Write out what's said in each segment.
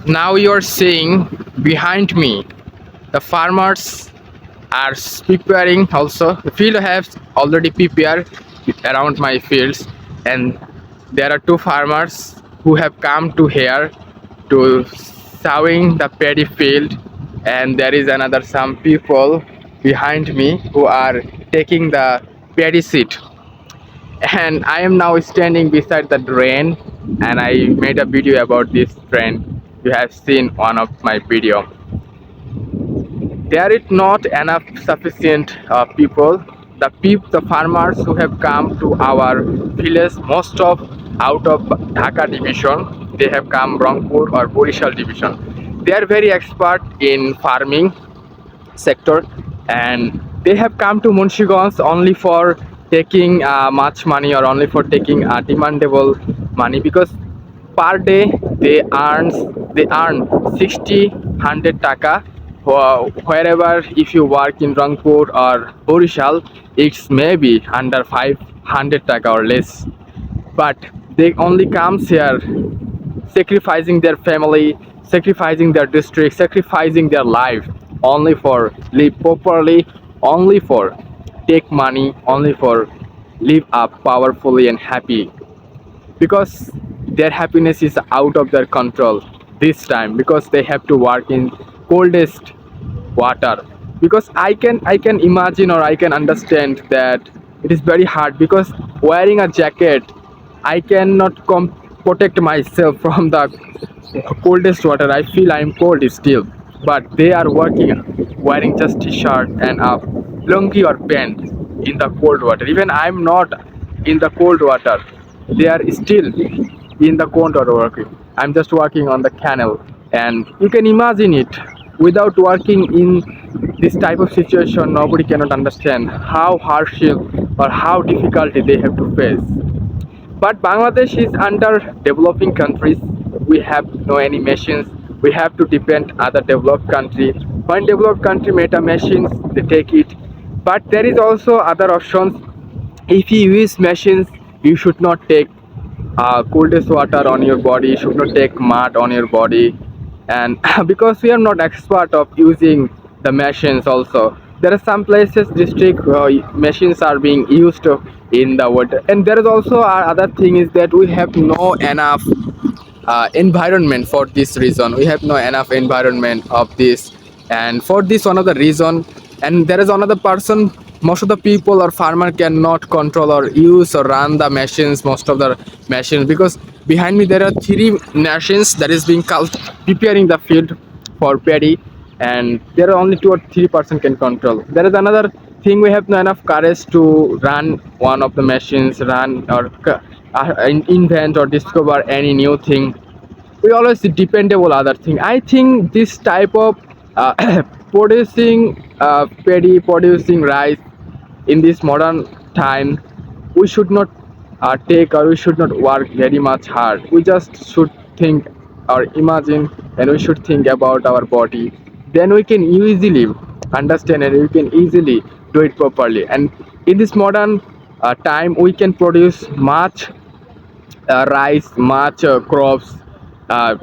Now you're seeing behind me the farmers are preparing. Also the field has already prepared around my fields, and there are two farmers who have come to here to sowing the paddy field, and there is another some people behind me who are taking the paddy seed. And I am now standing beside the drain, and I made a video about this drain. You have seen one of my video. There is not enough sufficient people. The farmers who have come to our village, most of out of Dhaka division, they have come Rangpur or Borishal division. They are very expert in farming sector, and they have come to Munshiganj only for taking much money, or only for taking demandable money, because per day they earn 60-100 taka. Wherever if you work in Rangpur or Borishal, it's maybe under 500 taka or less, but they only comes here sacrificing their family, sacrificing their district, sacrificing their life, only for live properly, only for take money, only for live up powerfully and happy, because their happiness is out of their control this time, because they have to work in coldest water. Because I can imagine, or I can understand that it is very hard, because wearing a jacket I cannot protect myself from the coldest water. I feel I am cold still, but they are working wearing just t-shirt and a lungi or pant in the cold water. Even I am not in the cold water, they are still in the cold water working. I'm just working on the canal, and you can imagine it. Without working in this type of situation, nobody cannot understand how hardship or how difficulty they have to face. But Bangladesh is under developing countries. We have no any machines. We have to depend other developed country. When developed country made a machines, they take it. But there is also other options. If you use machines, you should not take coldest water on your body. You should not take mud on your body, and because we are not expert of using the machines. Also, there are some places district machines are being used in the water, and there is also other thing is that we have no enough environment. For this reason, we have no enough environment of this, and for this one of the reason. And there is another person, most of the people or farmer cannot control or use or run the machines, most of the machines, because behind me there are three machines that is being preparing the field for paddy, and there are only 2 or 3 person can control. There is another thing, we have not enough courage to run one of the machines, run or invent or discover any new thing. We always dependable other thing. I think this type of producing paddy, producing rice in this modern time, we should not take, or we should not work very much hard. We just should think or imagine, and we should think about our body. Then we can easily understand, and we can easily do it properly. And in this modern time, we can produce much rice, much crops uh,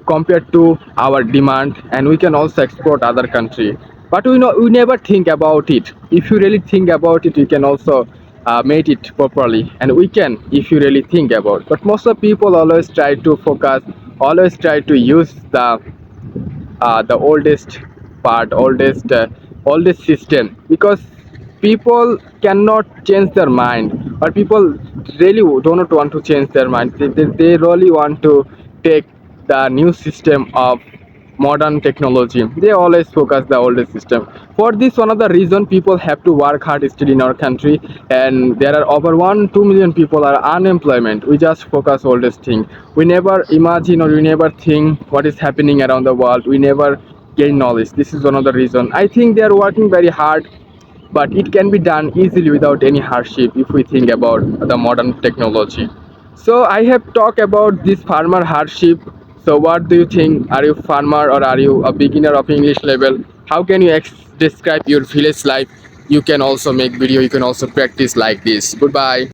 compared to our demand, and we can also export other country. But we never think about it. If you really think about it, you can also make it properly, and we can if you really think about. But most of people always try to focus, always try to use the oldest part, oldest system, because people cannot change their mind, or people really do not want to change their mind. They really want to take the new system of modern technology. They always focus the oldest system. For this one of the reason, people have to work hard still in our country, and there are over 1-2 million people are unemployment. We just focus oldest thing. We never imagine, or we never think what is happening around the world. We never gain knowledge. This is one of the reason. I think they are working very hard, but it can be done easily without any hardship if we think about the modern technology. So I have talked about this farmer hardship. So what do you think? Are you farmer, or are you a beginner of English level? How can you describe your village life? You can also make video, you can also practice like this. Goodbye.